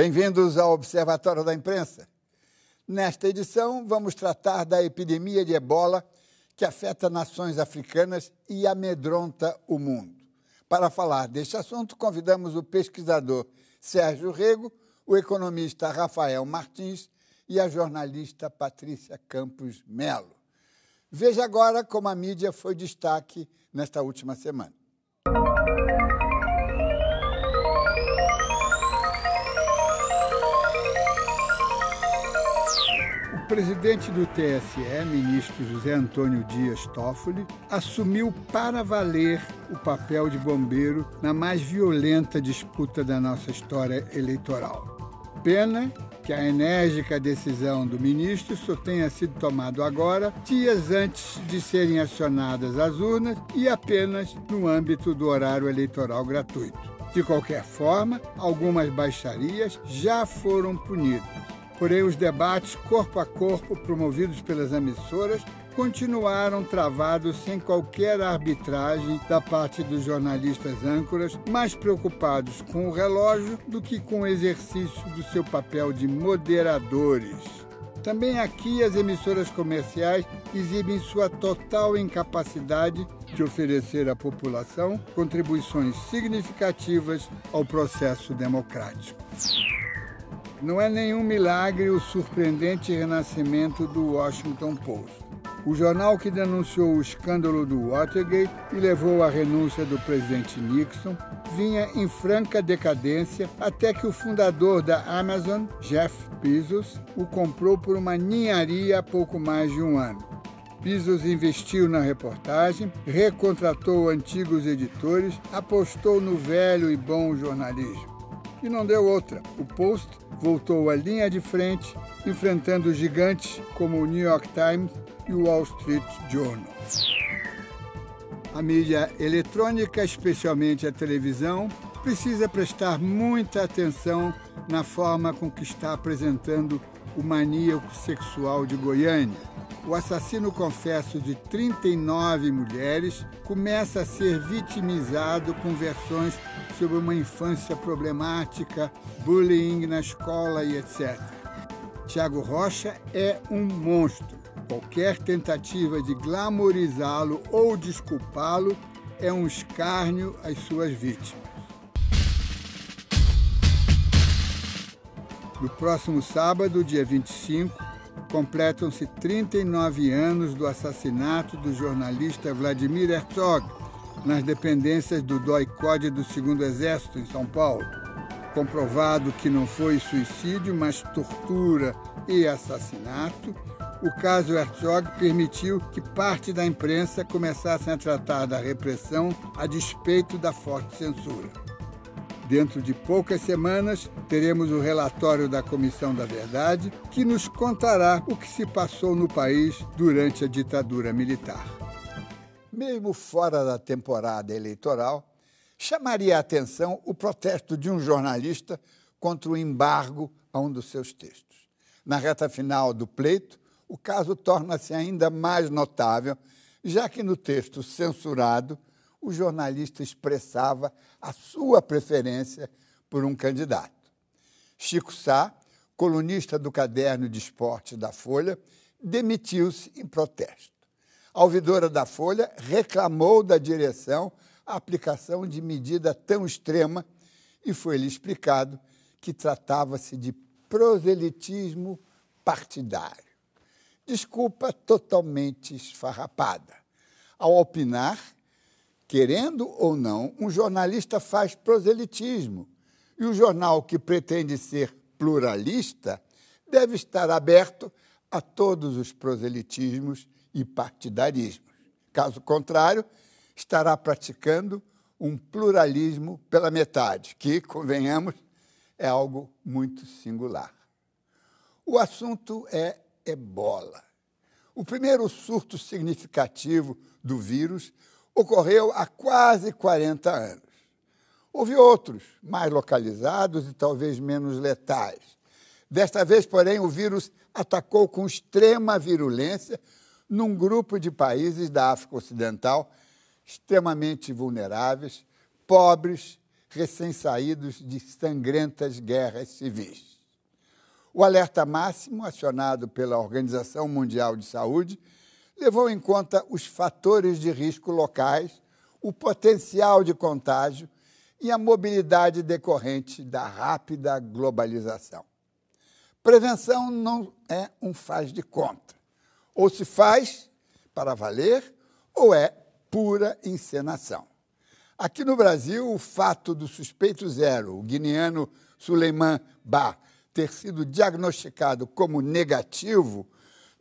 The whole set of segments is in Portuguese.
Bem-vindos ao Observatório da Imprensa. Nesta edição, vamos tratar da epidemia de ebola que afeta nações africanas e amedronta o mundo. Para falar deste assunto, convidamos o pesquisador Sérgio Rego, o economista Rafael Martins e a jornalista Patrícia Campos Melo. Veja agora como a mídia foi destaque nesta última semana. O presidente do TSE, ministro José Antônio Dias Toffoli, assumiu para valer o papel de bombeiro na mais violenta disputa da nossa história eleitoral. Pena que a enérgica decisão do ministro só tenha sido tomada agora, dias antes de serem acionadas as urnas e apenas no âmbito do horário eleitoral gratuito. De qualquer forma, algumas baixarias já foram punidas. Porém, os debates corpo a corpo promovidos pelas emissoras continuaram travados sem qualquer arbitragem da parte dos jornalistas âncoras, mais preocupados com o relógio do que com o exercício do seu papel de moderadores. Também aqui as emissoras comerciais exibem sua total incapacidade de oferecer à população contribuições significativas ao processo democrático. Não é nenhum milagre o surpreendente renascimento do Washington Post. O jornal que denunciou o escândalo do Watergate e levou à renúncia do presidente Nixon vinha em franca decadência até que o fundador da Amazon, Jeff Bezos, o comprou por uma ninharia há pouco mais de um ano. Bezos investiu na reportagem, recontratou antigos editores, apostou no velho e bom jornalismo. E não deu outra. O Post voltou à linha de frente, enfrentando gigantes como o New York Times e o Wall Street Journal. A mídia eletrônica, especialmente a televisão, precisa prestar muita atenção na forma com que está apresentando o maníaco sexual de Goiânia. O assassino confesso de 39 mulheres começa a ser vitimizado com versões sobre uma infância problemática, bullying na escola e etc. Tiago Rocha é um monstro. Qualquer tentativa de glamorizá-lo ou desculpá-lo é um escárnio às suas vítimas. No próximo sábado, dia 25, completam-se 39 anos do assassinato do jornalista Vladimir Herzog nas dependências do DOI-CODE do 2º Exército, em São Paulo. Comprovado que não foi suicídio, mas tortura e assassinato, o caso Herzog permitiu que parte da imprensa começasse a tratar da repressão a despeito da forte censura. Dentro de poucas semanas, teremos o relatório da Comissão da Verdade, que nos contará o que se passou no país durante a ditadura militar. Mesmo fora da temporada eleitoral, chamaria a atenção o protesto de um jornalista contra o embargo a um dos seus textos. Na reta final do pleito, o caso torna-se ainda mais notável, já que no texto censurado, o jornalista expressava a sua preferência por um candidato. Chico Sá, colunista do Caderno de Esportes da Folha, demitiu-se em protesto. A ouvidora da Folha reclamou da direção a aplicação de medida tão extrema e foi-lhe explicado que tratava-se de proselitismo partidário. Desculpa totalmente esfarrapada. Ao opinar, querendo ou não, um jornalista faz proselitismo e o jornal que pretende ser pluralista deve estar aberto a todos os proselitismos e partidarismos. Caso contrário, estará praticando um pluralismo pela metade, que, convenhamos, é algo muito singular. O assunto é ebola. O primeiro surto significativo do vírus ocorreu há quase 40 anos. Houve outros, mais localizados e talvez menos letais. Desta vez, porém, o vírus atacou com extrema virulência num grupo de países da África Ocidental extremamente vulneráveis, pobres, recém-saídos de sangrentas guerras civis. O alerta máximo, acionado pela Organização Mundial de Saúde, levou em conta os fatores de risco locais, o potencial de contágio e a mobilidade decorrente da rápida globalização. Prevenção não é um faz de conta. Ou se faz para valer, ou é pura encenação. Aqui no Brasil, o fato do suspeito zero, o guineano Suleiman Ba, ter sido diagnosticado como negativo,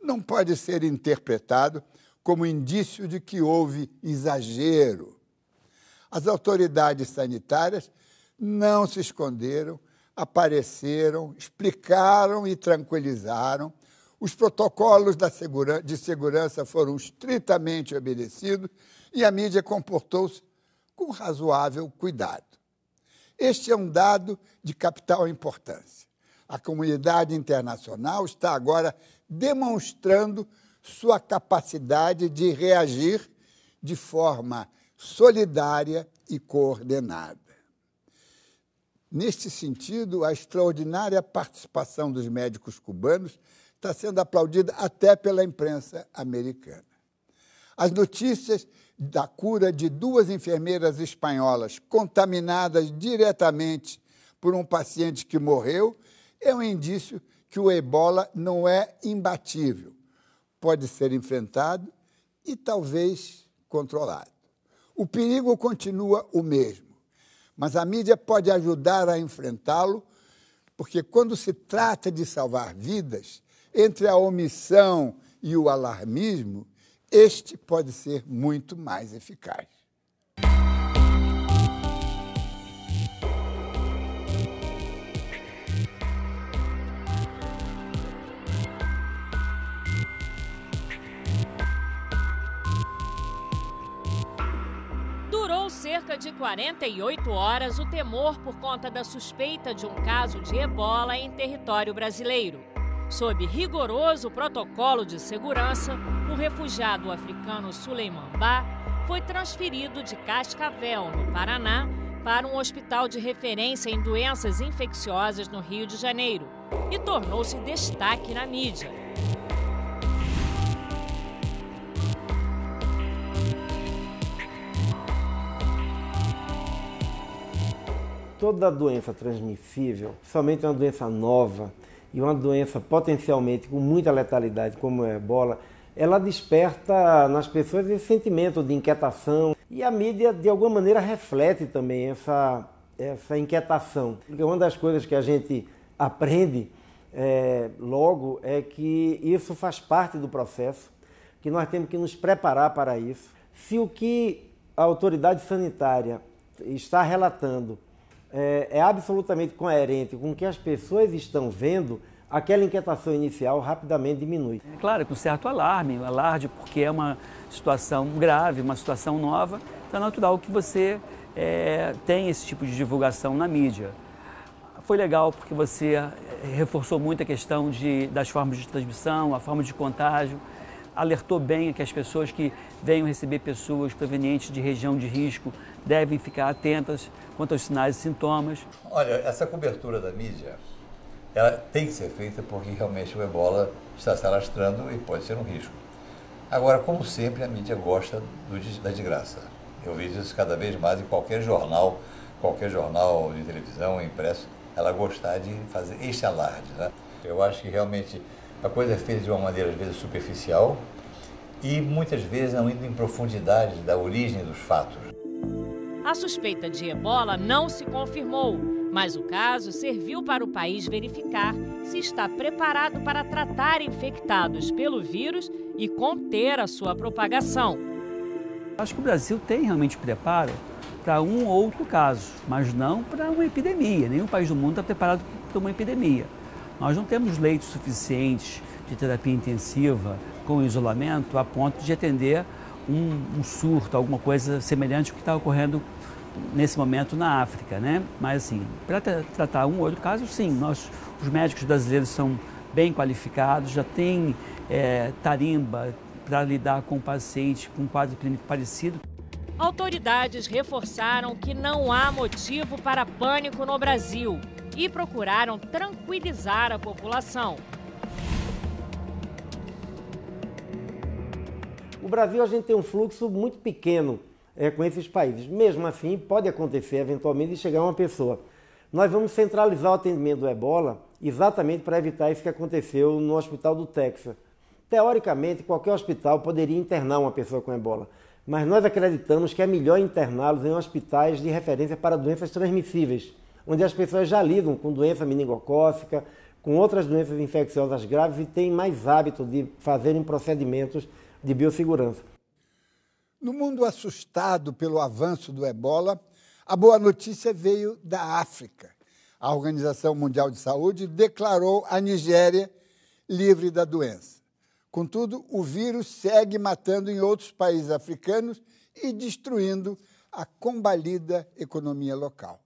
não pode ser interpretado como indício de que houve exagero. As autoridades sanitárias não se esconderam, apareceram, explicaram e tranquilizaram. Os protocolos de segurança foram estritamente obedecidos e a mídia comportou-se com razoável cuidado. Este é um dado de capital importância. A comunidade internacional está agora demonstrando sua capacidade de reagir de forma solidária e coordenada. Neste sentido, a extraordinária participação dos médicos cubanos está sendo aplaudida até pela imprensa americana. As notícias da cura de 2 enfermeiras espanholas contaminadas diretamente por um paciente que morreu é um indício que o ebola não é imbatível, pode ser enfrentado e talvez controlado. O perigo continua o mesmo, mas a mídia pode ajudar a enfrentá-lo, porque quando se trata de salvar vidas, entre a omissão e o alarmismo, este pode ser muito mais eficaz. Durou cerca de 48 horas o temor por conta da suspeita de um caso de ebola em território brasileiro. Sob rigoroso protocolo de segurança, o refugiado africano Suleiman Ba foi transferido de Cascavel, no Paraná, para um hospital de referência em doenças infecciosas no Rio de Janeiro e tornou-se destaque na mídia. Toda doença transmissível, somente uma doença nova e uma doença potencialmente com muita letalidade, como a ebola, ela desperta nas pessoas esse sentimento de inquietação. E a mídia, de alguma maneira, reflete também essa inquietação. Porque uma das coisas que a gente aprende logo é que isso faz parte do processo, que nós temos que nos preparar para isso. Se o que a autoridade sanitária está relatando é absolutamente coerente com o que as pessoas estão vendo, aquela inquietação inicial rapidamente diminui. Claro, com certo alarde, porque é uma situação grave, uma situação nova, então é natural que você tenha esse tipo de divulgação na mídia. Foi legal porque você reforçou muito a questão das formas de transmissão, a forma de contágio, alertou bem que as pessoas que venham receber pessoas provenientes de região de risco devem ficar atentas quanto aos sinais e sintomas. Olha, essa cobertura da mídia, ela tem que ser feita porque realmente o ebola está se alastrando e pode ser um risco. Agora, como sempre, a mídia gosta da desgraça. Eu vejo isso cada vez mais em qualquer jornal de televisão, impresso, ela gostar de fazer este alarde, né? Eu acho que realmente a coisa é feita de uma maneira, às vezes, superficial e muitas vezes não indo em profundidade da origem dos fatos. A suspeita de ebola não se confirmou, mas o caso serviu para o país verificar se está preparado para tratar infectados pelo vírus e conter a sua propagação. Acho que o Brasil tem realmente preparo para um ou outro caso, mas não para uma epidemia. Nenhum país do mundo está preparado para uma epidemia. Nós não temos leitos suficientes de terapia intensiva com isolamento a ponto de atender um surto, alguma coisa semelhante ao que está ocorrendo nesse momento na África, né? Mas assim, para tratar um ou outro caso, sim, os médicos brasileiros são bem qualificados, já têm tarimba para lidar com o paciente com um quadro clínico parecido. Autoridades reforçaram que não há motivo para pânico no Brasil e procuraram tranquilizar a população. O Brasil, a gente tem um fluxo muito pequeno com esses países. Mesmo assim, pode acontecer eventualmente de chegar uma pessoa. Nós vamos centralizar o atendimento do ebola exatamente para evitar isso que aconteceu no hospital do Texas. Teoricamente, qualquer hospital poderia internar uma pessoa com ebola, mas nós acreditamos que é melhor interná-los em hospitais de referência para doenças transmissíveis, onde as pessoas já lidam com doença meningocócica, com outras doenças infecciosas graves e têm mais hábito de fazerem procedimentos de biossegurança. No mundo assustado pelo avanço do ebola, a boa notícia veio da África. A Organização Mundial de Saúde declarou a Nigéria livre da doença. Contudo, o vírus segue matando em outros países africanos e destruindo a combalida economia local.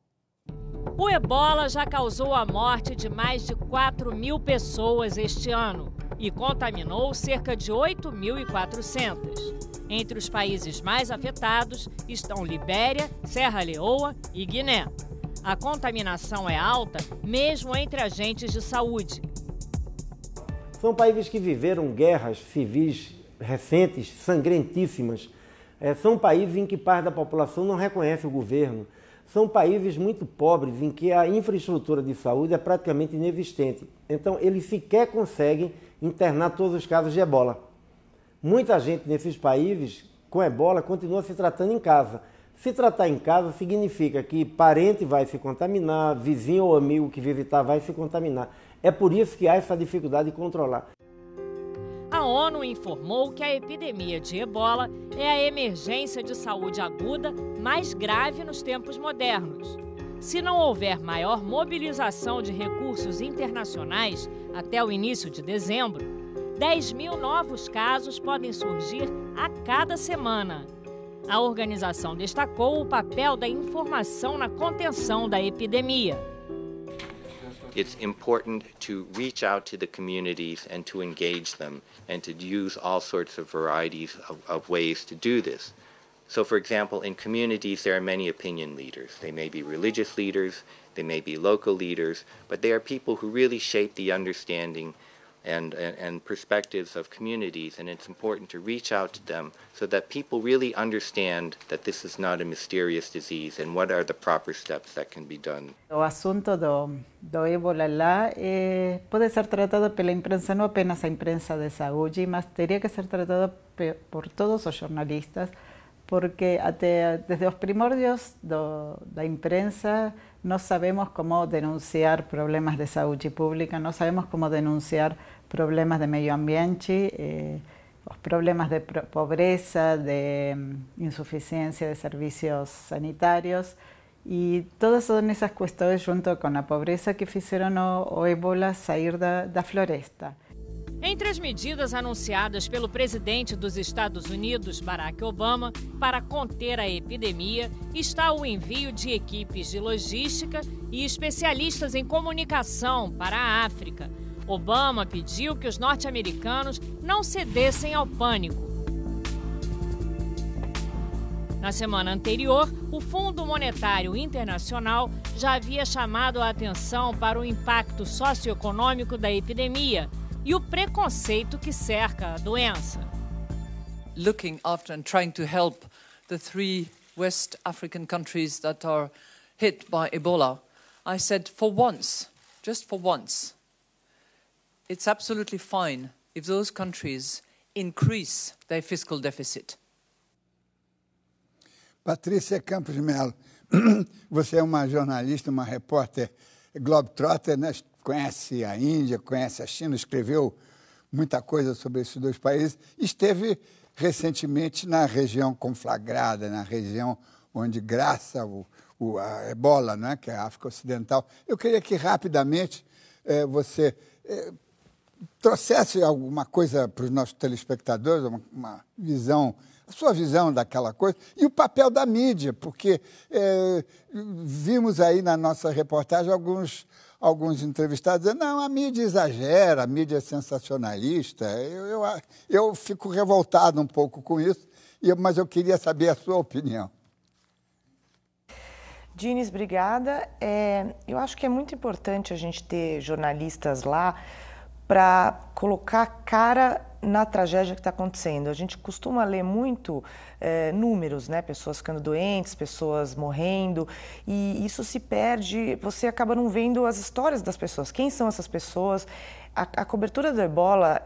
O ebola já causou a morte de mais de 4.000 pessoas este ano e contaminou cerca de 8.400. Entre os países mais afetados estão Libéria, Serra Leoa e Guiné. A contaminação é alta mesmo entre agentes de saúde. São países que viveram guerras civis recentes, sangrentíssimas. São países em que parte da população não reconhece o governo. São países muito pobres em que a infraestrutura de saúde é praticamente inexistente. Então, eles sequer conseguem internar todos os casos de ebola. Muita gente nesses países com ebola continua se tratando em casa. Se tratar em casa significa que parente vai se contaminar, vizinho ou amigo que visitar vai se contaminar. É por isso que há essa dificuldade de controlar. A ONU informou que a epidemia de ebola é a emergência de saúde aguda mais grave nos tempos modernos. Se não houver maior mobilização de recursos internacionais até o início de dezembro, 10.000 novos casos podem surgir a cada semana. A organização destacou o papel da informação na contenção da epidemia. It's important to reach out to the communities and to engage them and to use all sorts of varieties of ways to do this. So, for example, in communities there are many opinion leaders. They may be religious leaders, they may be local leaders, but they are people who really shape the understanding and perspectives of communities, and it's important to reach out to them so that people really understand that this is not a mysterious disease and what are the proper steps that can be done. O assunto do ébola lá pode ser tratado pela imprensa, não apenas a imprensa de saúde, mas teria que ser tratado por todos os jornalistas, porque até desde os primórdios da imprensa não sabemos como denunciar problemas de saúde pública, não sabemos como denunciar problemas de meio ambiente, os problemas de pobreza, de insuficiência de serviços sanitários e todas são essas questões junto com a pobreza que fizeram o ébola sair da floresta. Entre as medidas anunciadas pelo presidente dos Estados Unidos, Barack Obama, para conter a epidemia, está o envio de equipes de logística e especialistas em comunicação para a África. Obama pediu que os norte-americanos não cedessem ao pânico. Na semana anterior, o Fundo Monetário Internacional já havia chamado a atenção para o impacto socioeconômico da epidemia e o preconceito que cerca a doença. Looking after and trying to help the 3 West African countries that are hit by Ebola, I said for once, just for once, it's absolutely fine if those countries increase their fiscal deficit. Patrícia Campos Melo, você é uma jornalista, uma repórter globetrotter, né? Conhece a Índia, conhece a China, escreveu muita coisa sobre esses 2 países. Esteve recentemente na região conflagrada, na região onde graça a ebola, né? Que é a África Ocidental. Eu queria que rapidamente você trouxesse alguma coisa para os nossos telespectadores, uma visão, a sua visão daquela coisa, e o papel da mídia, porque vimos aí na nossa reportagem alguns alguns entrevistados dizendo, não, a mídia exagera, a mídia é sensacionalista. Eu fico revoltado um pouco com isso, mas eu queria saber a sua opinião. Diniz, obrigada. Eu acho que é muito importante a gente ter jornalistas lá para colocar cara na tragédia que está acontecendo. A gente costuma ler muito números, né? Pessoas ficando doentes, pessoas morrendo, e isso se perde, você acaba não vendo as histórias das pessoas. Quem são essas pessoas? A cobertura do ebola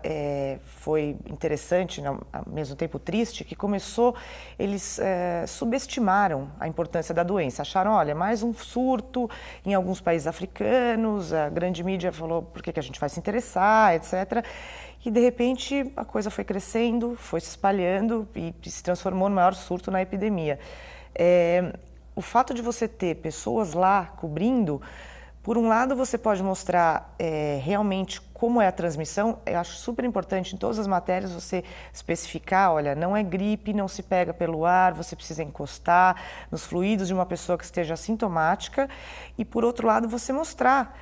foi interessante, ao mesmo tempo triste, que começou, eles subestimaram a importância da doença. Acharam, olha, mais um surto em alguns países africanos, a grande mídia falou, por que a gente vai se interessar, etc. E, de repente, a coisa foi crescendo, foi se espalhando e se transformou no maior surto na epidemia. O fato de você ter pessoas lá cobrindo, por um lado, você pode mostrar realmente como é a transmissão. Eu acho super importante em todas as matérias você especificar, olha, não é gripe, não se pega pelo ar, você precisa encostar nos fluidos de uma pessoa que esteja assintomática. E, por outro lado, você mostrar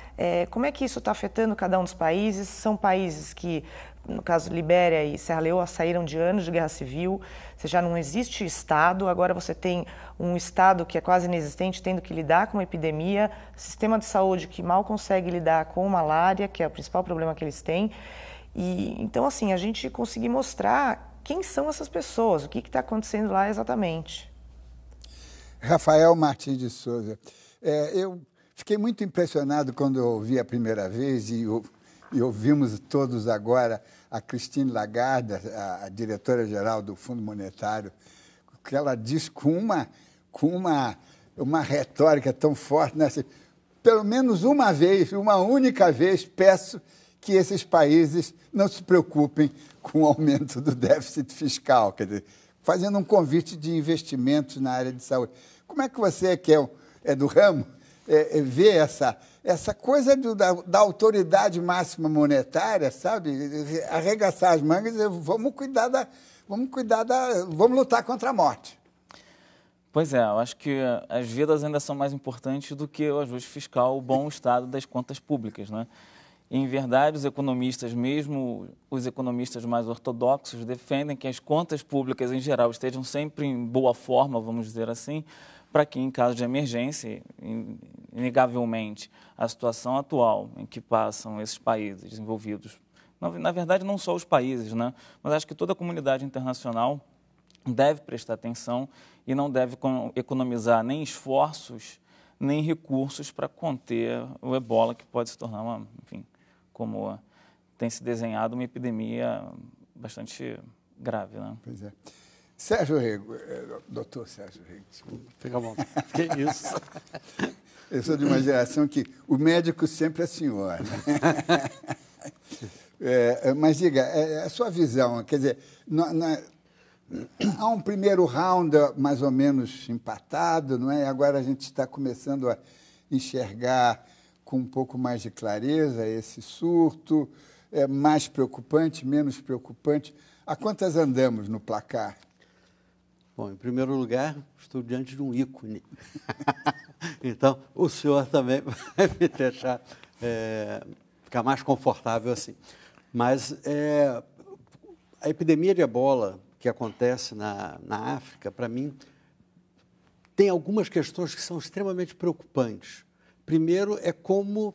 como é que isso está afetando cada um dos países. São países que, no caso, Libéria e Serra Leoa saíram de anos de guerra civil, você já não existe Estado, agora você tem um Estado que é quase inexistente, tendo que lidar com uma epidemia, sistema de saúde que mal consegue lidar com malária, que é o principal problema que eles têm. E, então, assim, a gente conseguir mostrar quem são essas pessoas, o que está acontecendo lá exatamente. Rafael Martins de Souza, eu fiquei muito impressionado quando eu ouvi a primeira vez e ouvimos todos agora a Christine Lagarde, a diretora-geral do Fundo Monetário, que ela diz com uma retórica tão forte, né? Pelo menos uma vez, uma única vez, peço que esses países não se preocupem com o aumento do déficit fiscal, quer dizer, fazendo um convite de investimentos na área de saúde. Como é que você, que é do ramo, vê essa coisa da autoridade máxima monetária, sabe? Arregaçar as mangas e dizer, vamos lutar contra a morte. Pois é, eu acho que as vidas ainda são mais importantes do que o ajuste fiscal, o bom estado das contas públicas, né? Em verdade, os economistas, mesmo os economistas mais ortodoxos, defendem que as contas públicas, em geral, estejam sempre em boa forma, vamos dizer assim, para que, em caso de emergência, inegavelmente, a situação atual em que passam esses países desenvolvidos, na verdade, não só os países, né? Mas acho que toda a comunidade internacional deve prestar atenção e não deve economizar nem esforços, nem recursos para conter o ebola, que pode se tornar, enfim, como tem se desenhado, uma epidemia bastante grave, né? Pois é. Sérgio Rego, doutor Sérgio Rego, desculpa. Fica bom. Que isso? Eu sou de uma geração que o médico sempre é senhor, né? Mas diga, a sua visão, quer dizer, há um primeiro round mais ou menos empatado, não é? Agora a gente está começando a enxergar com um pouco mais de clareza esse surto, mais preocupante, menos preocupante. A quantas andamos no placar? Bom, em primeiro lugar, estou diante de um ícone. Então, o senhor também vai me deixar ficar mais confortável assim. Mas a epidemia de ebola que acontece na África, para mim, tem algumas questões que são extremamente preocupantes. Primeiro, é como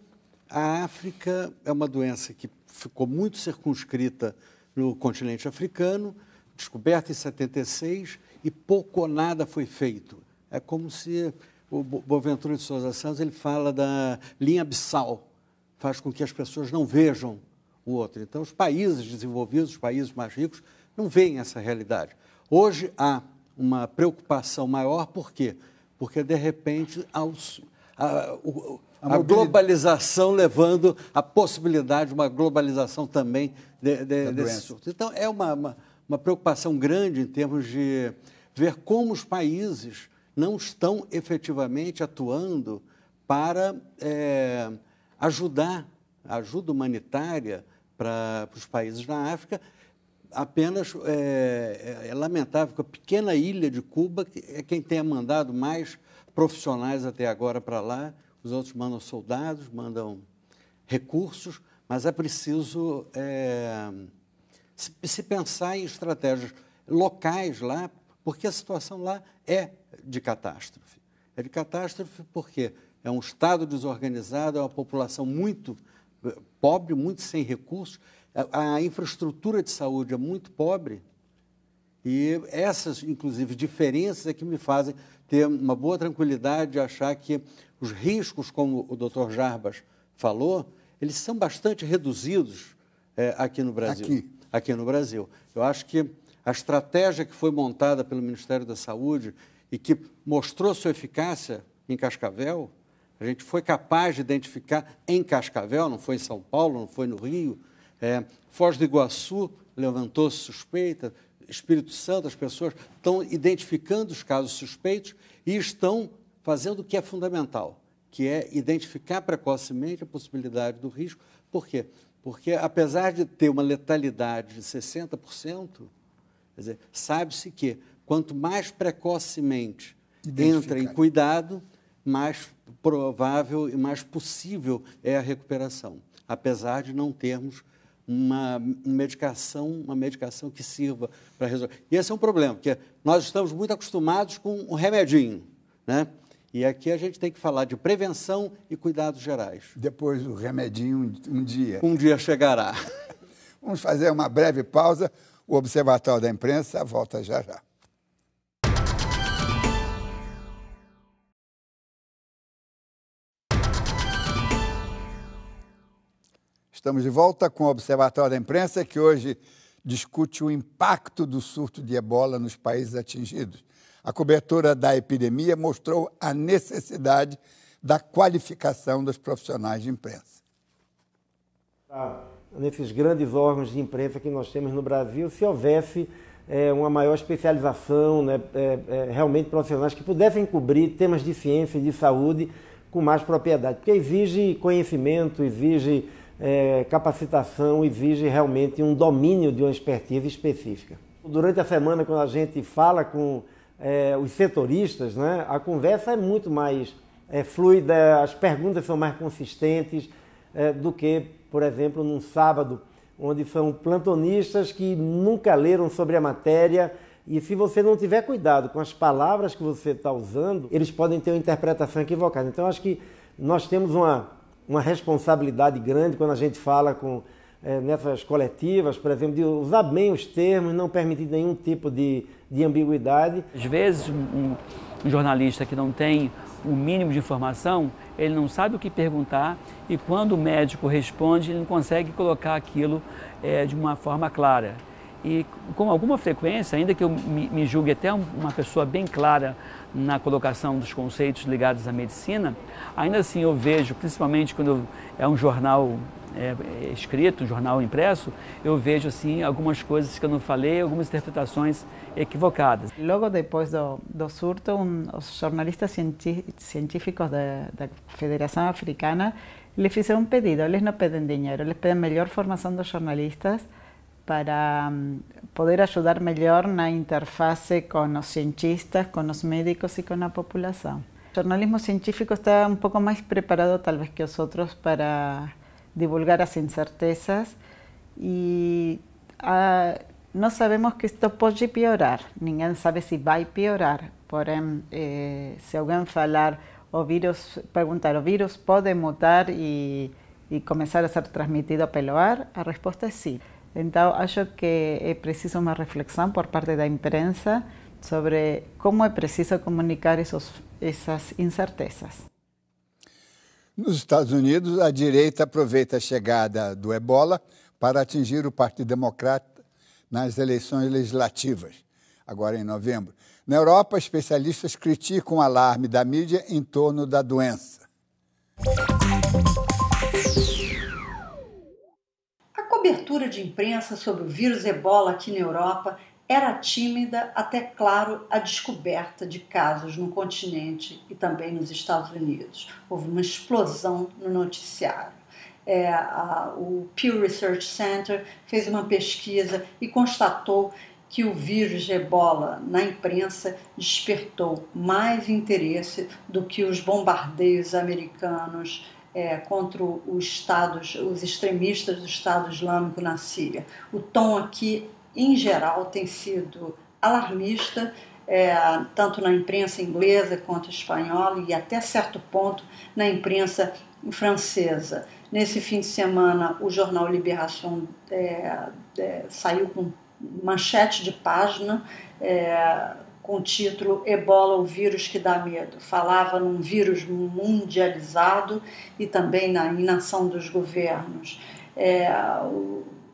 a África é uma doença que ficou muito circunscrita no continente africano, descoberta em 76, e pouco ou nada foi feito. É como se o Boaventura de Souza Santos ele fala da linha abissal, faz com que as pessoas não vejam o outro. Então, os países desenvolvidos, os países mais ricos, não veem essa realidade. Hoje há uma preocupação maior, por quê? Porque, de repente, a globalização levando a possibilidade de uma globalização também desse surto. Então, é uma preocupação grande em termos de ver como os países não estão efetivamente atuando para ajudar, a ajuda humanitária para os países da África. Apenas é lamentável que a pequena ilha de Cuba é quem tenha mandado mais profissionais até agora para lá. Os outros mandam soldados, mandam recursos, mas é preciso se pensar em estratégias locais lá, porque a situação lá é de catástrofe. É de catástrofe porque é um Estado desorganizado, é uma população muito pobre, muito sem recursos, a infraestrutura de saúde é muito pobre, e essas, inclusive, diferenças é que me fazem ter uma boa tranquilidade de achar que os riscos, como o Dr. Jarbas falou, eles são bastante reduzidos aqui no Brasil. Aqui no Brasil. Eu acho que a estratégia que foi montada pelo Ministério da Saúde e que mostrou sua eficácia em Cascavel, a gente foi capaz de identificar em Cascavel, não foi em São Paulo, não foi no Rio, Foz do Iguaçu levantou-se suspeita, Espírito Santo, as pessoas estão identificando os casos suspeitos e estão fazendo o que é fundamental, que é identificar precocemente a possibilidade do risco. Por quê? Porque, apesar de ter uma letalidade de 60%, quer dizer, sabe-se que quanto mais precocemente entra em cuidado, mais provável e mais possível é a recuperação, apesar de não termos uma medicação que sirva para resolver. E esse é um problema, porque nós estamos muito acostumados com um remedinho, né? E aqui a gente tem que falar de prevenção e cuidados gerais. Depois o remedinho, um dia. Um dia chegará. Vamos fazer uma breve pausa. O Observatório da Imprensa volta já já. Estamos de volta com o Observatório da Imprensa, que hoje discute o impacto do surto de ebola nos países atingidos. A cobertura da epidemia mostrou a necessidade da qualificação dos profissionais de imprensa. Nesses grandes órgãos de imprensa que nós temos no Brasil, se houvesse uma maior especialização, né, realmente profissionais que pudessem cobrir temas de ciência e de saúde com mais propriedade, porque exige conhecimento, exige capacitação, exige realmente um domínio de uma expertise específica. Durante a semana, quando a gente fala com os setoristas, né, a conversa é muito mais fluida, as perguntas são mais consistentes do que, por exemplo, num sábado, onde são plantonistas que nunca leram sobre a matéria, e se você não tiver cuidado com as palavras que você está usando, eles podem ter uma interpretação equivocada. Então, acho que nós temos uma responsabilidade grande quando a gente fala nessas coletivas, por exemplo, de usar bem os termos, não permitir nenhum tipo de ambiguidade. Às vezes, um jornalista que não tem o mínimo de informação, ele não sabe o que perguntar, e quando o médico responde, ele não consegue colocar aquilo de uma forma clara. E com alguma frequência, ainda que eu me julgue até uma pessoa bem clara na colocação dos conceitos ligados à medicina, ainda assim eu vejo, principalmente quando é um jornal escrito, um jornal impresso, eu vejo assim algumas coisas que eu não falei, algumas interpretações equivocadas. Logo depois do surto, os jornalistas científicos da Federação Africana lhe fizeram um pedido. Eles não pedem dinheiro, eles pedem melhor formação dos jornalistas para poder ajudar melhor na interface com os cientistas, com os médicos e com a população. O jornalismo científico está um pouco mais preparado, talvez, que os outros para divulgar as incertezas, e nós sabemos que isto pode piorar. Ninguém sabe se vai piorar, porém, se alguém falar, perguntar, o vírus pode mutar e começar a ser transmitido pelo ar, a resposta é sim. Então, acho que é preciso uma reflexão por parte da imprensa sobre como é preciso comunicar essas incertezas. Nos Estados Unidos, a direita aproveita a chegada do ebola para atingir o Partido Democrata nas eleições legislativas, agora em novembro. Na Europa, especialistas criticam o alarme da mídia em torno da doença. A cobertura de imprensa sobre o vírus ebola aqui na Europa era tímida até, claro, a descoberta de casos no continente e também nos Estados Unidos. Houve uma explosão no noticiário. O Pew Research Center fez uma pesquisa e constatou que o vírus de ebola na imprensa despertou mais interesse do que os bombardeios americanos contra os extremistas do Estado Islâmico na Síria. O tom aqui, em geral, tem sido alarmista, tanto na imprensa inglesa quanto espanhola e até certo ponto na imprensa francesa. Nesse fim de semana, o jornal Libération saiu com manchete de página com o título Ebola, o vírus que dá medo. Falava num vírus mundializado e também na inação dos governos.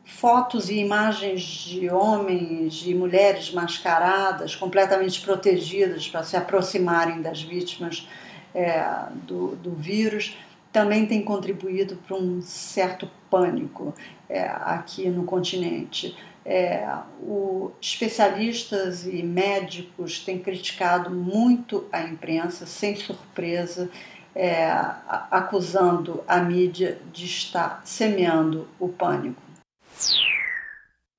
Fotos e imagens de homens e mulheres mascaradas, completamente protegidas para se aproximarem das vítimas do vírus, também tem contribuído para um certo pânico aqui no continente. Especialistas e médicos têm criticado muito a imprensa, sem surpresa, acusando a mídia de estar semeando o pânico.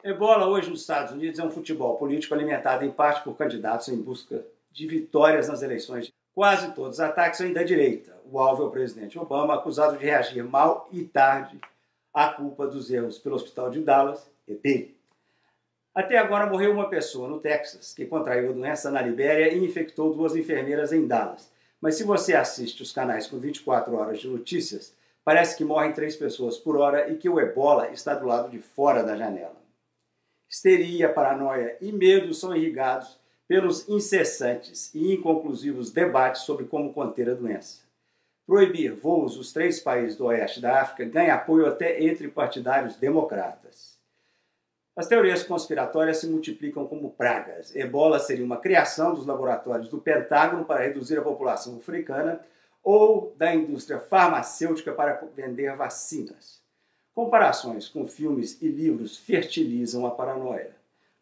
Ebola hoje nos Estados Unidos é um futebol político alimentado em parte por candidatos em busca de vitórias nas eleições. Quase todos os ataques são da direita. O alvo é o presidente Obama, acusado de reagir mal e tarde à culpa dos erros pelo hospital de Dallas e dele. Até agora morreu uma pessoa no Texas que contraiu a doença na Libéria e infectou 2 enfermeiras em Dallas. Mas se você assiste os canais com 24 horas de notícias, parece que morrem 3 pessoas por hora e que o Ebola está do lado de fora da janela. Histeria, paranoia e medo são irrigados pelos incessantes e inconclusivos debates sobre como conter a doença. Proibir voos dos 3 países do oeste da África ganha apoio até entre partidários democratas. As teorias conspiratórias se multiplicam como pragas. Ebola seria uma criação dos laboratórios do Pentágono para reduzir a população africana ou da indústria farmacêutica para vender vacinas. Comparações com filmes e livros fertilizam a paranoia.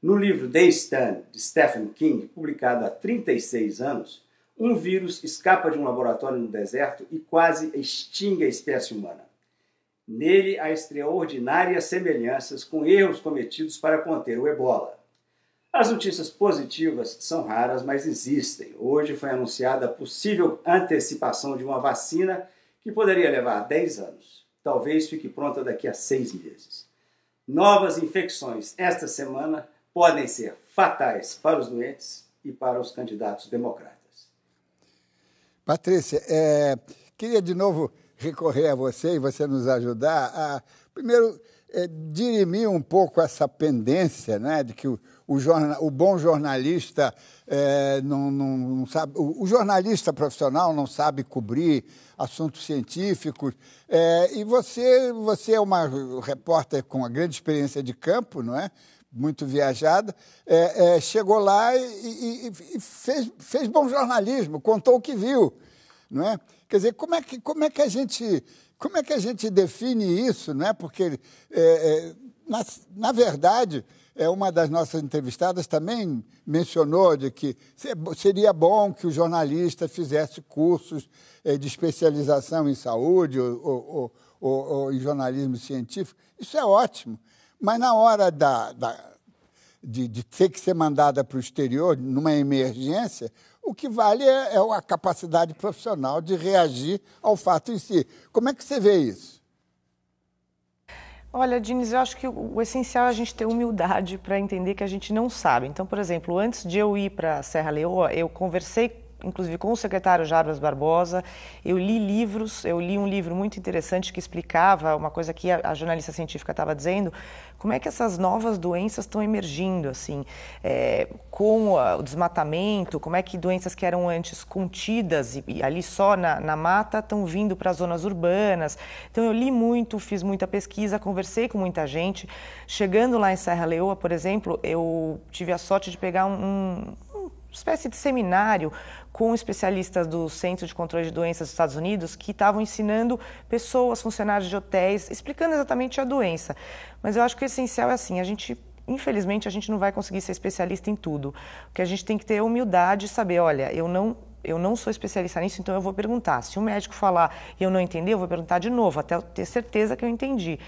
No livro The Stand, de Stephen King, publicado há 36 anos, um vírus escapa de um laboratório no deserto e quase extingue a espécie humana. Nele há extraordinárias semelhanças com erros cometidos para conter o Ebola. As notícias positivas são raras, mas existem. Hoje foi anunciada a possível antecipação de uma vacina que poderia levar 10 anos. Talvez fique pronta daqui a 6 meses. Novas infecções esta semana podem ser fatais para os doentes e para os candidatos democratas. Patrícia, queria de novo recorrer a você e você nos ajudar a, primeiro, dirimir um pouco essa pendência, né, de que o bom jornalista não sabe, o jornalista profissional não sabe cobrir assuntos científicos, e você é uma repórter com uma grande experiência de campo, não é? Muito viajada, chegou lá e fez bom jornalismo, contou o que viu, não é? Quer dizer, como é que a gente define isso, não é? Porque na verdade, uma das nossas entrevistadas também mencionou de que seria bom que o jornalista fizesse cursos de especialização em saúde ou em jornalismo científico. Isso é ótimo. Mas na hora de ter que ser mandada para o exterior, numa emergência, o que vale é a capacidade profissional de reagir ao fato em si. Como é que você vê isso? Olha, Diniz, eu acho que o essencial é a gente ter humildade para entender que a gente não sabe. Então, por exemplo, antes de eu ir para a Serra Leoa, eu conversei inclusive com o secretário Jarbas Barbosa, eu li livros, eu li um livro muito interessante que explicava uma coisa que a jornalista científica estava dizendo, como é que essas novas doenças estão emergindo, assim, com o desmatamento, como é que doenças que eram antes contidas e ali só na mata estão vindo para as zonas urbanas. Então eu li muito, fiz muita pesquisa, conversei com muita gente. Chegando lá em Serra Leoa, por exemplo, eu tive a sorte de pegar uma espécie de seminário com especialistas do Centro de Controle de Doenças dos Estados Unidos que estavam ensinando pessoas, funcionários de hotéis, explicando exatamente a doença. Mas eu acho que o essencial é assim, infelizmente, a gente não vai conseguir ser especialista em tudo. Porque a gente tem que ter humildade e saber, olha, eu não sou especialista nisso, então eu vou perguntar. Se o médico falar e eu não entender, eu vou perguntar de novo, até eu ter certeza que eu entendi.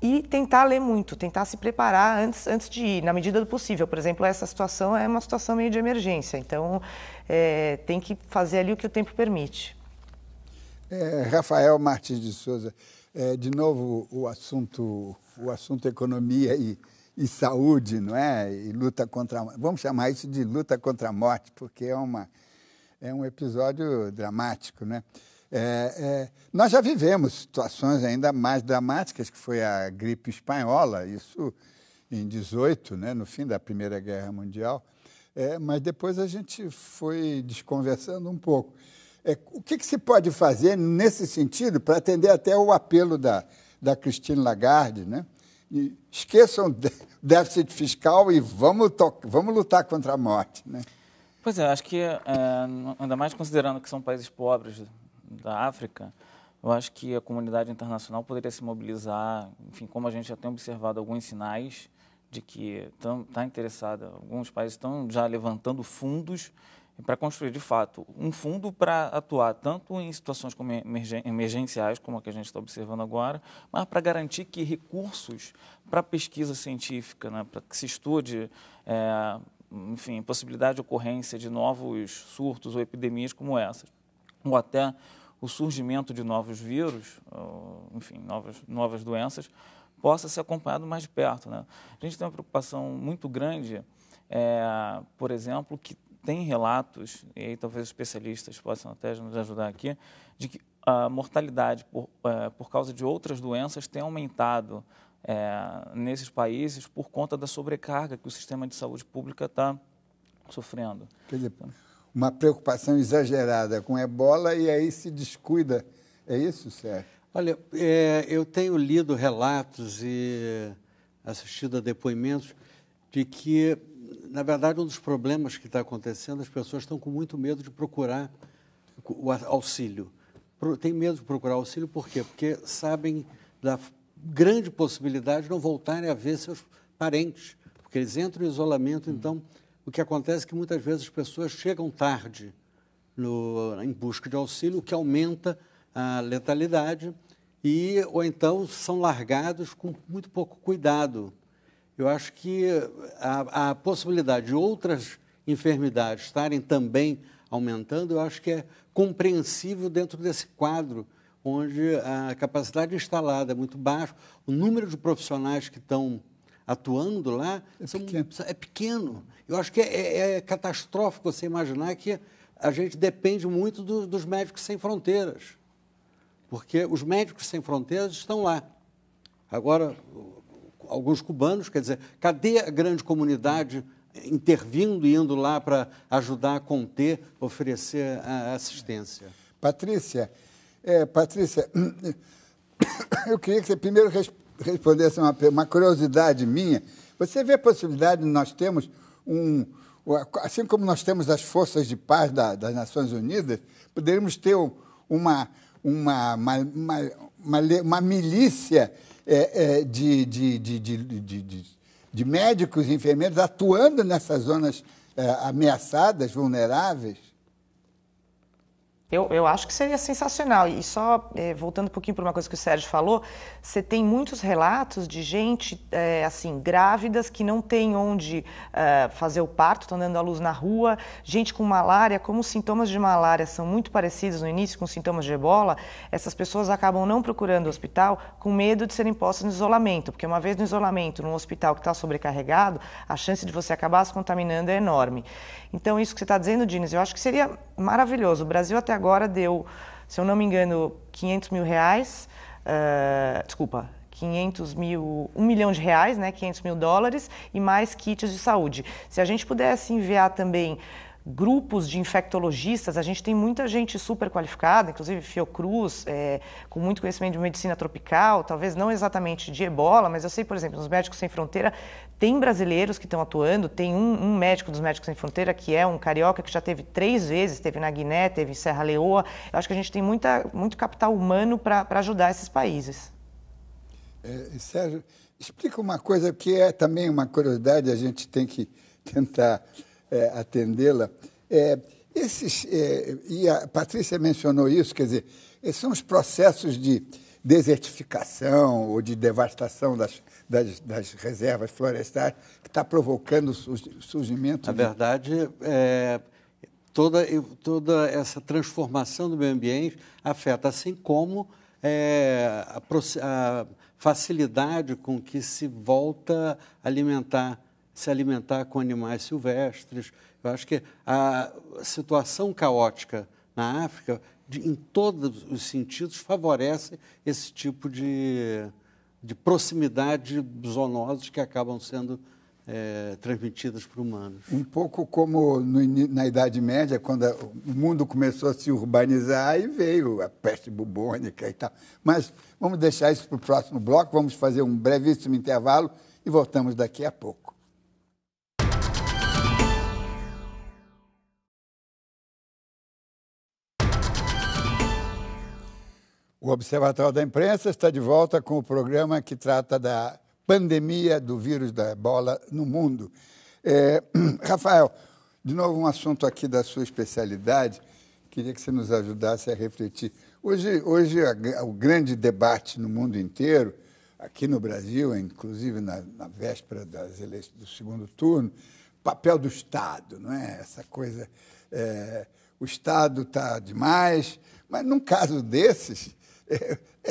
E tentar ler muito, tentar se preparar antes de ir, na medida do possível. Por exemplo, essa situação é uma situação meio de emergência, então tem que fazer ali o que o tempo permite. Rafael Martins de Souza, de novo o assunto economia e saúde, não é? E luta contra... Vamos chamar isso de luta contra a morte, porque é um episódio dramático, né? Nós já vivemos situações ainda mais dramáticas, que foi a gripe espanhola, isso em 18, né, no fim da Primeira Guerra Mundial, mas depois a gente foi desconversando um pouco. O que se pode fazer nesse sentido para atender até o apelo da Christine Lagarde, né? E esqueçam o déficit fiscal e vamos lutar contra a morte, né? Pois é, acho que, ainda mais considerando que são países pobres da África, eu acho que a comunidade internacional poderia se mobilizar, enfim, como a gente já tem observado alguns sinais de que está interessada, alguns países estão já levantando fundos para construir, de fato, um fundo para atuar tanto em situações como emergenciais, como a que a gente está observando agora, mas para garantir que recursos para pesquisa científica, né, para que se estude, enfim, possibilidade de ocorrência de novos surtos ou epidemias como essas, ou até o surgimento de novos vírus, enfim, novas doenças, possa ser acompanhado mais de perto, né? A gente tem uma preocupação muito grande, por exemplo, que tem relatos, e aí talvez os especialistas possam até nos ajudar aqui, de que a mortalidade por causa de outras doenças tem aumentado nesses países por conta da sobrecarga que o sistema de saúde pública está sofrendo. Quer dizer, uma preocupação exagerada com ebola e aí se descuida. É isso, Sérgio? Olha, eu tenho lido relatos e assistido a depoimentos de que, na verdade, um dos problemas que está acontecendo, as pessoas estão com muito medo de procurar o auxílio. Tem medo de procurar auxílio por quê? Porque sabem da grande possibilidade de não voltarem a ver seus parentes, porque eles entram em isolamento. Então, o que acontece é que muitas vezes as pessoas chegam tarde em busca de auxílio, o que aumenta a letalidade, ou então são largados com muito pouco cuidado. Eu acho que a possibilidade de outras enfermidades estarem também aumentando, eu acho que é compreensível dentro desse quadro, onde a capacidade instalada é muito baixa, o número de profissionais que estão atuando lá é pequeno. Eu acho que é catastrófico você imaginar que a gente depende muito dos Médicos Sem Fronteiras, porque os Médicos Sem Fronteiras estão lá. Agora, alguns cubanos, quer dizer, cadê a grande comunidade intervindo e indo lá para ajudar a conter, oferecer a assistência? Patrícia, eu queria que você primeiro respondesse uma curiosidade minha. Você vê a possibilidade de nós termos assim como nós temos as forças de paz das Nações Unidas, poderíamos ter uma milícia de médicos e enfermeiros atuando nessas zonas ameaçadas, vulneráveis? Eu acho que seria sensacional. E só voltando um pouquinho para uma coisa que o Sérgio falou, você tem muitos relatos de gente assim, grávidas que não tem onde fazer o parto, estão dando à luz na rua, gente com malária, como os sintomas de malária são muito parecidos no início com os sintomas de ebola, essas pessoas acabam não procurando o hospital com medo de serem postas no isolamento, porque uma vez no isolamento, num hospital que está sobrecarregado, a chance de você acabar se contaminando é enorme. Então, isso que você está dizendo, Diniz, eu acho que seria maravilhoso. O Brasil até agora deu, se eu não me engano, 500 mil reais, 1 milhão de reais, né, 500 mil dólares, e mais kits de saúde. Se a gente pudesse enviar também grupos de infectologistas, a gente tem muita gente super qualificada, inclusive Fiocruz, com muito conhecimento de medicina tropical, talvez não exatamente de ebola, mas eu sei, por exemplo, nos Médicos Sem Fronteira, tem brasileiros que estão atuando, tem um médico dos Médicos Sem Fronteira, que é um carioca, que já teve 3 vezes, teve na Guiné, teve em Serra Leoa. Eu acho que a gente tem muito capital humano para ajudar esses países. Sérgio, explica uma coisa que é também uma curiosidade, a gente tem que tentar atendê-la. E a Patrícia mencionou isso, quer dizer, esses são os processos de desertificação ou de devastação das reservas florestais que está provocando o surgimento. Na verdade, toda essa transformação do meio ambiente afeta, assim como a facilidade com que se volta a se alimentar com animais silvestres. Eu acho que a situação caótica na África, em todos os sentidos, favorece esse tipo de proximidade zoonoses que acabam sendo transmitidas por humanos. Um pouco como na Idade Média, quando o mundo começou a se urbanizar e veio a peste bubônica e tal. Mas vamos deixar isso para o próximo bloco, vamos fazer um brevíssimo intervalo e voltamos daqui a pouco. O Observatório da Imprensa está de volta com o programa que trata da pandemia do vírus da ebola no mundo. Rafael, de novo um assunto aqui da sua especialidade, queria que você nos ajudasse a refletir. Hoje o grande debate no mundo inteiro, aqui no Brasil, inclusive na véspera das eleições do segundo turno, papel do Estado, não é? Essa coisa, o Estado está demais, mas num caso desses,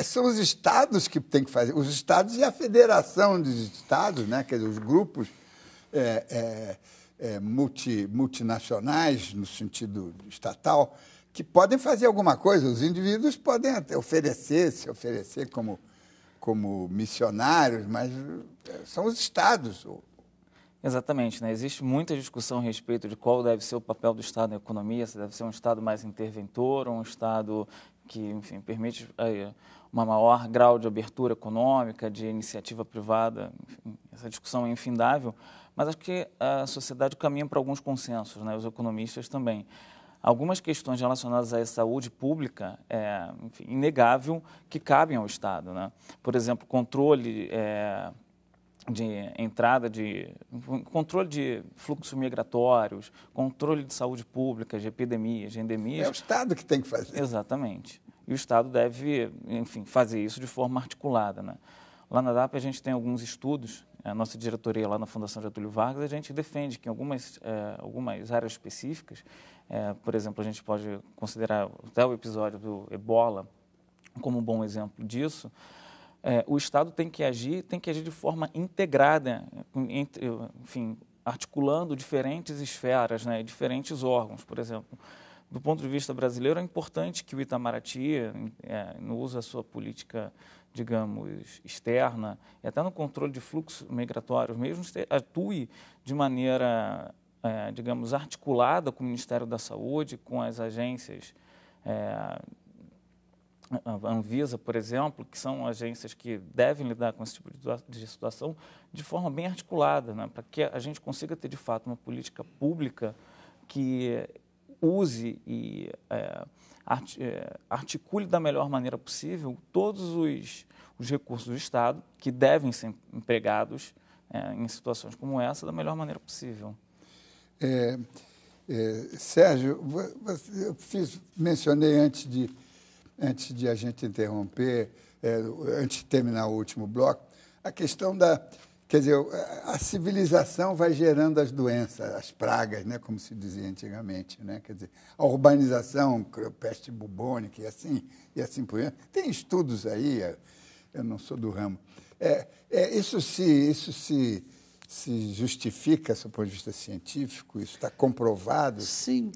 são os estados que têm que fazer, os estados e a federação dos estados, né? Quer dizer, os grupos multinacionais, no sentido estatal, que podem fazer alguma coisa. Os indivíduos podem até se oferecer como missionários, mas são os estados. Exatamente, né? Existe muita discussão a respeito de qual deve ser o papel do Estado na economia, se deve ser um Estado mais interventor ou um Estado que, enfim, permite uma maior grau de abertura econômica, de iniciativa privada. Enfim, essa discussão é infindável, mas acho que a sociedade caminha para alguns consensos, né? Os economistas também. Algumas questões relacionadas à saúde pública enfim, inegável que cabem ao Estado, né? Por exemplo, controle de entrada controle de fluxos migratórios, controle de saúde pública, de epidemias, de endemias. É o Estado que tem que fazer. Exatamente. E o Estado deve, enfim, fazer isso de forma articulada, né? Lá na DAP a gente tem alguns estudos, a nossa diretoria lá na Fundação Getúlio Vargas, a gente defende que em algumas áreas específicas, por exemplo, a gente pode considerar até o episódio do Ebola como um bom exemplo disso. O Estado tem que agir de forma integrada, enfim, articulando diferentes esferas, né, diferentes órgãos. Por exemplo, do ponto de vista brasileiro, é importante que o Itamaraty, no uso da sua política, digamos, externa, e até no controle de fluxos migratórios mesmo, atue de maneira, digamos, articulada com o Ministério da Saúde, com as agências, a Anvisa, por exemplo, que são agências que devem lidar com esse tipo de situação de forma bem articulada, né, para que a gente consiga ter, de fato, uma política pública que use e articule da melhor maneira possível todos os recursos do Estado que devem ser empregados em situações como essa da melhor maneira possível. Sérgio, eu mencionei antes de a gente interromper, antes de terminar o último bloco, a questão quer dizer, a civilização vai gerando as doenças, as pragas, né, como se dizia antigamente, né? Quer dizer, a urbanização, peste bubônica e assim por diante. Tem estudos aí, eu não sou do ramo. Isso se justifica, do ponto de vista científico? Isso está comprovado? Sim,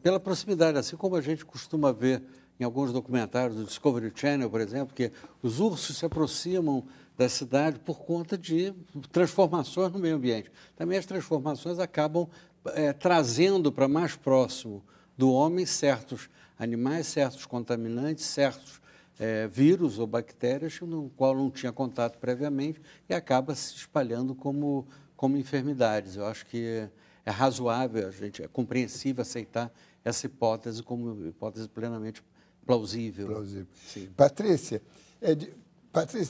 pela proximidade, assim como a gente costuma ver em alguns documentários do Discovery Channel, por exemplo, que os ursos se aproximam da cidade por conta de transformações no meio ambiente. Também as transformações acabam trazendo para mais próximo do homem certos animais, certos contaminantes, certos vírus ou bactérias com o qual não tinha contato previamente e acaba se espalhando como enfermidades. Eu acho que é razoável, é compreensível aceitar essa hipótese como hipótese plenamente plausível. Sim. Patrícia,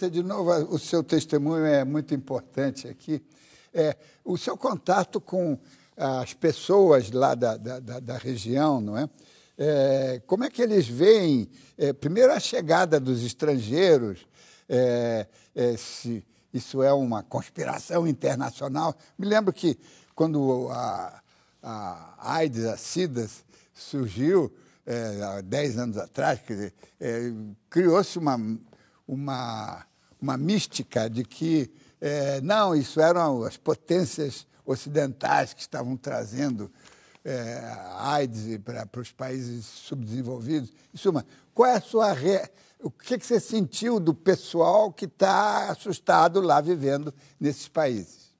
de novo, o seu testemunho é muito importante aqui. O seu contato com as pessoas lá da região, não é? Como é que eles veem, primeiro, a chegada dos estrangeiros, se isso é uma conspiração internacional? Me lembro que, quando a AIDS, a SIDA, surgiu há 10 anos atrás, quer dizer, criou-se uma mística de que, não, isso eram as potências ocidentais que estavam trazendo AIDS para os países subdesenvolvidos. Em suma, qual é a sua o que você sentiu do pessoal que está assustado lá vivendo nesses países?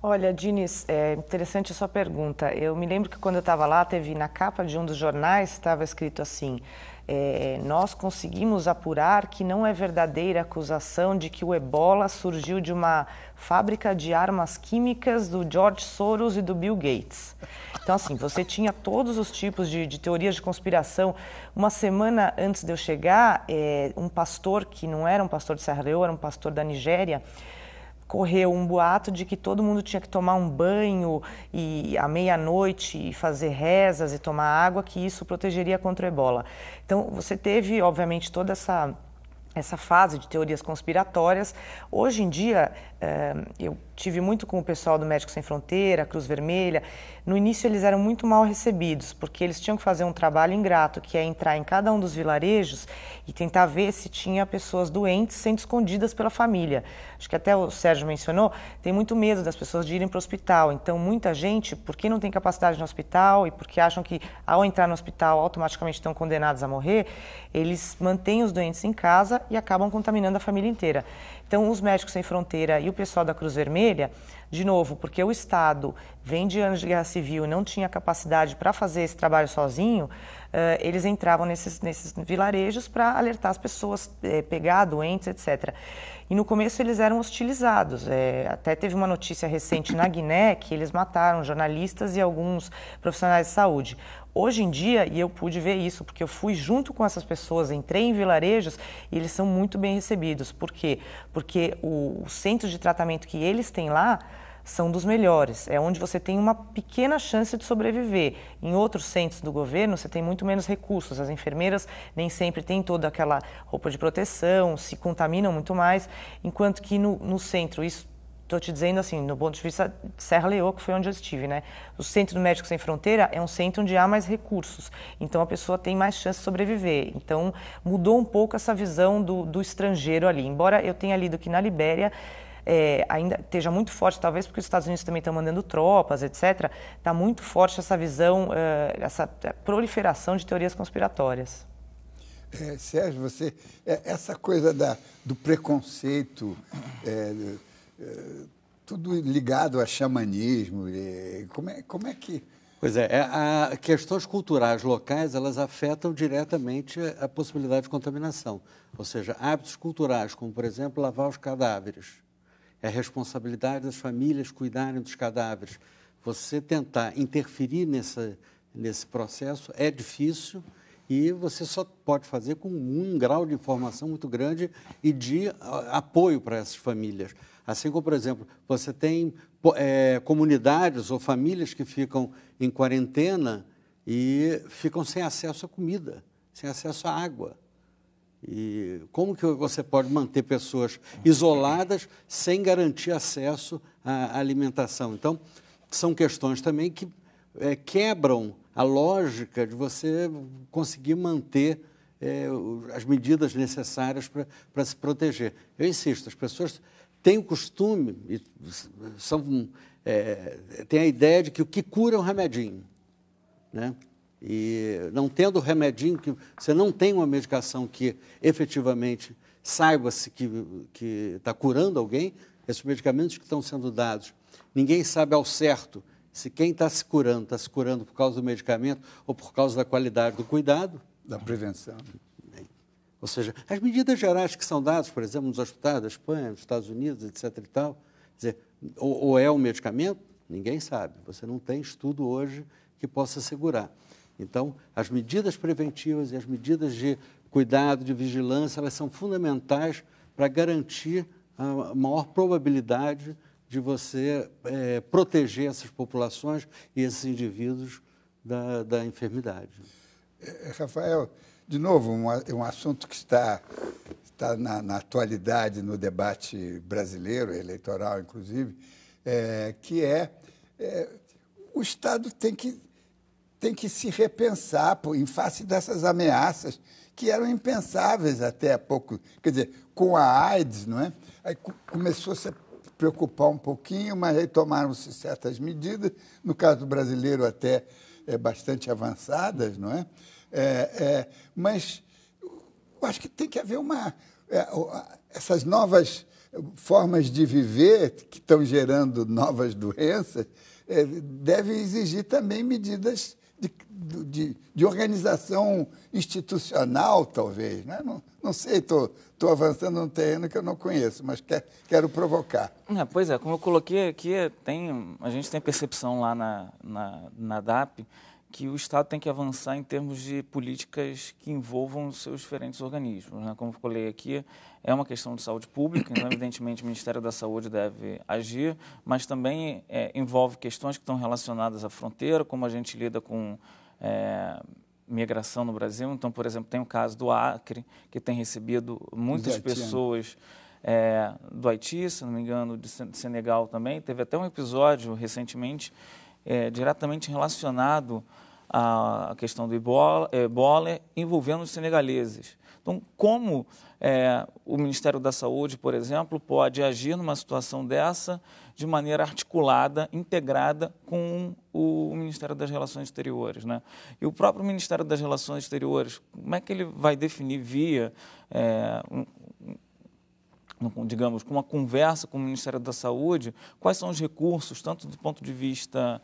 Olha, Diniz, é interessante a sua pergunta. Eu me lembro que quando eu estava lá, teve na capa de um dos jornais, estava escrito assim, nós conseguimos apurar que não é verdadeira a acusação de que o ebola surgiu de uma fábrica de armas químicas do George Soros e do Bill Gates. Então, assim, você tinha todos os tipos de teorias de conspiração. Uma semana antes de eu chegar, um pastor, que não era um pastor de Serra Leoa, era um pastor da Nigéria, correu um boato de que todo mundo tinha que tomar um banho e à meia-noite e fazer rezas e tomar água, que isso protegeria contra o ebola. Então, você teve, obviamente, toda essa fase de teorias conspiratórias. Hoje em dia, eu tive muito com o pessoal do Médicos Sem Fronteira, Cruz Vermelha. No início eles eram muito mal recebidos, porque eles tinham que fazer um trabalho ingrato, que é entrar em cada um dos vilarejos e tentar ver se tinha pessoas doentes sendo escondidas pela família. Acho que até o Sérgio mencionou, tem muito medo das pessoas de irem para o hospital. Então, muita gente, porque não tem capacidade no hospital e porque acham que ao entrar no hospital automaticamente estão condenados a morrer, eles mantêm os doentes em casa e acabam contaminando a família inteira. Então, os Médicos Sem Fronteira e o pessoal da Cruz Vermelha, de novo, porque o Estado vem de anos de guerra civil e não tinha capacidade para fazer esse trabalho sozinho, eles entravam nesses vilarejos para alertar as pessoas, pegar doentes, etc. E no começo eles eram hostilizados. Até teve uma notícia recente na Guiné que eles mataram jornalistas e alguns profissionais de saúde. Hoje em dia, e eu pude ver isso, porque eu fui junto com essas pessoas, entrei em vilarejos e eles são muito bem recebidos. Por quê? Porque os centros de tratamento que eles têm lá são dos melhores. É onde você tem uma pequena chance de sobreviver. Em outros centros do governo, você tem muito menos recursos. As enfermeiras nem sempre têm toda aquela roupa de proteção, se contaminam muito mais, enquanto que no centro, isso estou te dizendo assim, no ponto de vista de Serra Leoa, que foi onde eu estive, né? O Centro do Médicos Sem Fronteira é um centro onde há mais recursos, então a pessoa tem mais chance de sobreviver. Então mudou um pouco essa visão do estrangeiro ali. Embora eu tenha lido que na Libéria ainda esteja muito forte, talvez porque os Estados Unidos também estão mandando tropas, etc., está muito forte essa visão, essa proliferação de teorias conspiratórias. Sérgio, essa coisa do preconceito, tudo ligado a xamanismo, como é que... Pois questões culturais locais, elas afetam diretamente a possibilidade de contaminação. Ou seja, hábitos culturais, como, por exemplo, lavar os cadáveres. É a responsabilidade das famílias cuidarem dos cadáveres. Você tentar interferir nesse processo é difícil e você só pode fazer com um grau de informação muito grande e de apoio para essas famílias. Assim como, por exemplo, você tem comunidades ou famílias que ficam em quarentena e ficam sem acesso à comida, sem acesso à água. E como que você pode manter pessoas isoladas sem garantir acesso à alimentação? Então, são questões também que quebram a lógica de você conseguir manter as medidas necessárias para se proteger. Eu insisto, as pessoas têm o costume, têm a ideia de que o que cura é um remedinho, né? E não tendo remedinho, que você não tem uma medicação que efetivamente saiba-se que está curando alguém, esses medicamentos que estão sendo dados, ninguém sabe ao certo se quem está se curando por causa do medicamento ou por causa da qualidade do cuidado. Da prevenção. Ou seja, as medidas gerais que são dadas, por exemplo, nos hospitais da Espanha, nos Estados Unidos, etc. e tal, quer dizer, ou é um medicamento, ninguém sabe. Você não tem estudo hoje que possa assegurar. Então, as medidas preventivas e as medidas de cuidado, de vigilância, elas são fundamentais para garantir a maior probabilidade de você proteger essas populações e esses indivíduos da enfermidade. Rafael, de novo, um assunto que está na atualidade no debate brasileiro, eleitoral inclusive, que é o Estado tem que se repensar em face dessas ameaças que eram impensáveis até há pouco. Quer dizer, com a AIDS, não é? Aí começou a se preocupar um pouquinho, mas aí tomaram-se certas medidas, no caso do brasileiro até bastante avançadas, não é? Mas eu acho que tem que haver essas novas formas de viver que estão gerando novas doenças, devem exigir também medidas de organização institucional, talvez. Né? Não sei, estou avançando num terreno que eu não conheço, mas quero provocar. Pois é, como eu coloquei aqui, a gente tem percepção lá na DAP que o Estado tem que avançar em termos de políticas que envolvam os seus diferentes organismos. Né? Como eu falei aqui, é uma questão de saúde pública, então, evidentemente, o Ministério da Saúde deve agir, mas também envolve questões que estão relacionadas à fronteira, como a gente lida com migração no Brasil. Então, por exemplo, tem o caso do Acre, que tem recebido muitas pessoas do Haiti, se não me engano, de Senegal também. Teve até um episódio recentemente diretamente relacionado à questão do ebola envolvendo os senegaleses. Então, como o Ministério da Saúde, por exemplo, pode agir numa situação dessa de maneira articulada, integrada com o Ministério das Relações Exteriores, né? E o próprio Ministério das Relações Exteriores, como é que ele vai definir via digamos, com uma conversa com o Ministério da Saúde, quais são os recursos, tanto do ponto de vista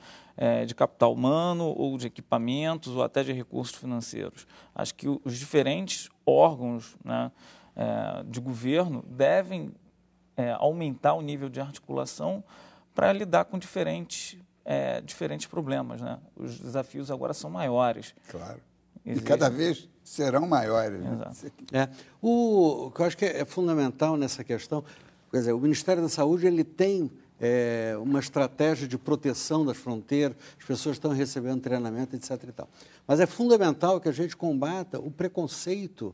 de capital humano, ou de equipamentos, ou até de recursos financeiros. Acho que os diferentes órgãos, né, de governo devem aumentar o nível de articulação para lidar com diferentes problemas. Né? Os desafios agora são maiores. Claro. E cada vez serão maiores. Né? O que eu acho que é fundamental nessa questão, quer dizer, o Ministério da Saúde ele tem uma estratégia de proteção das fronteiras, as pessoas estão recebendo treinamento, etc. e tal. Mas é fundamental que a gente combata o preconceito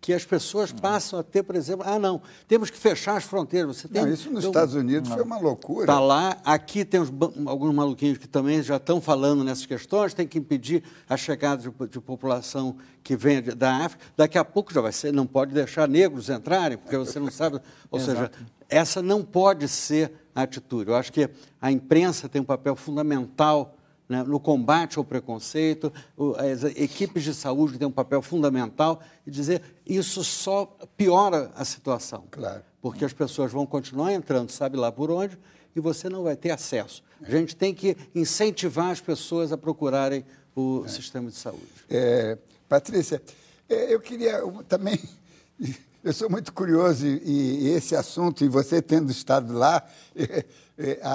que as pessoas passam a ter, por exemplo, não, temos que fechar as fronteiras. Isso nos Estados Unidos foi uma loucura. Está lá, aqui tem alguns maluquinhos que também já estão falando nessas questões, tem que impedir a chegada de população que vem da África. Daqui a pouco já vai ser, não pode deixar negros entrarem, porque você não sabe. Ou seja, essa não pode ser a atitude. Eu acho que a imprensa tem um papel fundamental, né, no combate ao preconceito, as equipes de saúde têm um papel fundamental e dizer isso só piora a situação. Claro. Porque as pessoas vão continuar entrando, sabe lá por onde, e você não vai ter acesso. A gente tem que incentivar as pessoas a procurarem o sistema de saúde. Patrícia, eu queria também... Eu sou muito curioso e esse assunto, e você tendo estado lá,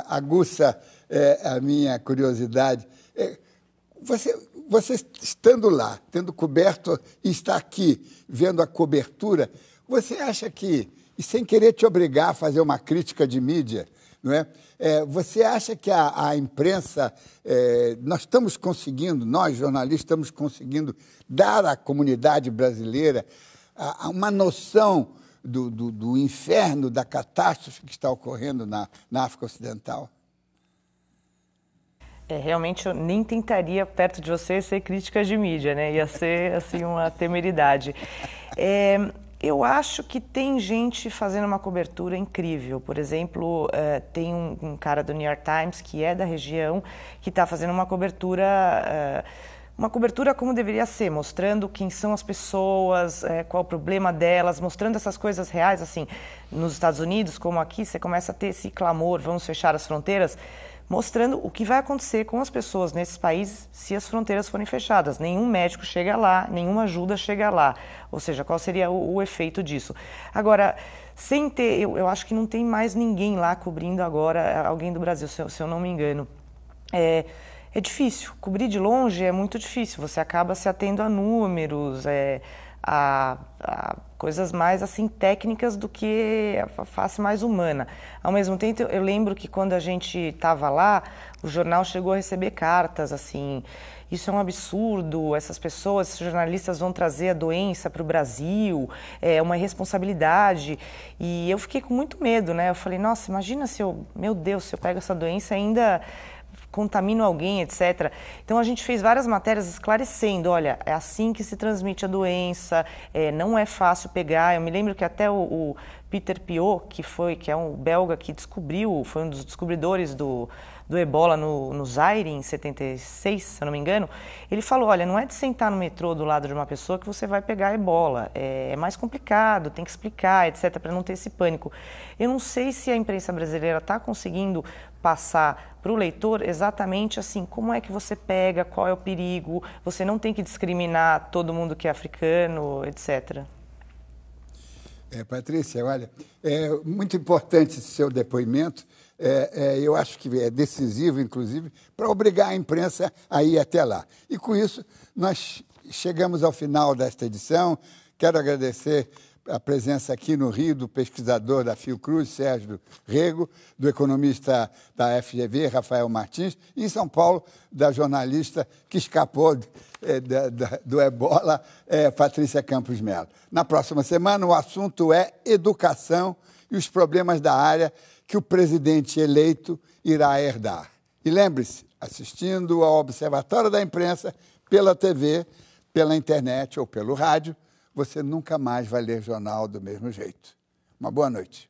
aguça a minha curiosidade. Você estando lá, tendo coberto e está aqui vendo a cobertura, você acha que, e sem querer te obrigar a fazer uma crítica de mídia, não é? Você acha que a imprensa, nós jornalistas, estamos conseguindo dar à comunidade brasileira uma noção do inferno, da catástrofe que está ocorrendo na África Ocidental? Realmente eu nem tentaria, perto de você, ser crítica de mídia, né? Ia ser, assim, uma temeridade. Eu acho que tem gente fazendo uma cobertura incrível. Por exemplo, tem um cara do New York Times, que é da região, que está fazendo uma cobertura como deveria ser, mostrando quem são as pessoas, qual o problema delas, mostrando essas coisas reais. Assim, nos Estados Unidos, como aqui, você começa a ter esse clamor, vamos fechar as fronteiras, mostrando o que vai acontecer com as pessoas nesses países se as fronteiras forem fechadas. Nenhum médico chega lá, nenhuma ajuda chega lá. Ou seja, qual seria o efeito disso? Agora, sem ter, eu acho que não tem mais ninguém lá cobrindo agora, alguém do Brasil, se eu não me engano. É difícil, cobrir de longe é muito difícil, você acaba se atendo a números, a coisas mais assim técnicas do que a face mais humana. Ao mesmo tempo, eu lembro que quando a gente estava lá, o jornal chegou a receber cartas assim, isso é um absurdo, essas pessoas, esses jornalistas vão trazer a doença para o Brasil, é uma irresponsabilidade. E eu fiquei com muito medo, né? Eu falei, nossa, imagina se eu pego essa doença ainda... contamino alguém, etc. Então a gente fez várias matérias esclarecendo, olha, é assim que se transmite a doença, não é fácil pegar. Eu me lembro que até o Peter Piot, que é um belga que descobriu, foi um dos descobridores do ebola no Zaire em 76, se eu não me engano, ele falou, olha, não é de sentar no metrô do lado de uma pessoa que você vai pegar ebola, é mais complicado, tem que explicar, etc, para não ter esse pânico. Eu não sei se a imprensa brasileira está conseguindo passar para o leitor exatamente assim, como é que você pega, qual é o perigo, você não tem que discriminar todo mundo que é africano, etc. Patrícia, olha, é muito importante esse seu depoimento, eu acho que é decisivo, inclusive, para obrigar a imprensa a ir até lá. E com isso, nós chegamos ao final desta edição. Quero agradecer a presença aqui no Rio do pesquisador da Fiocruz, Sérgio Rego, do economista da FGV, Rafael Martins, e em São Paulo, da jornalista que escapou do ebola, Patrícia Campos Melo. Na próxima semana, o assunto é educação e os problemas da área que o presidente eleito irá herdar. E lembre-se, assistindo ao Observatório da Imprensa, pela TV, pela internet ou pelo rádio, você nunca mais vai ler jornal do mesmo jeito. Uma boa noite.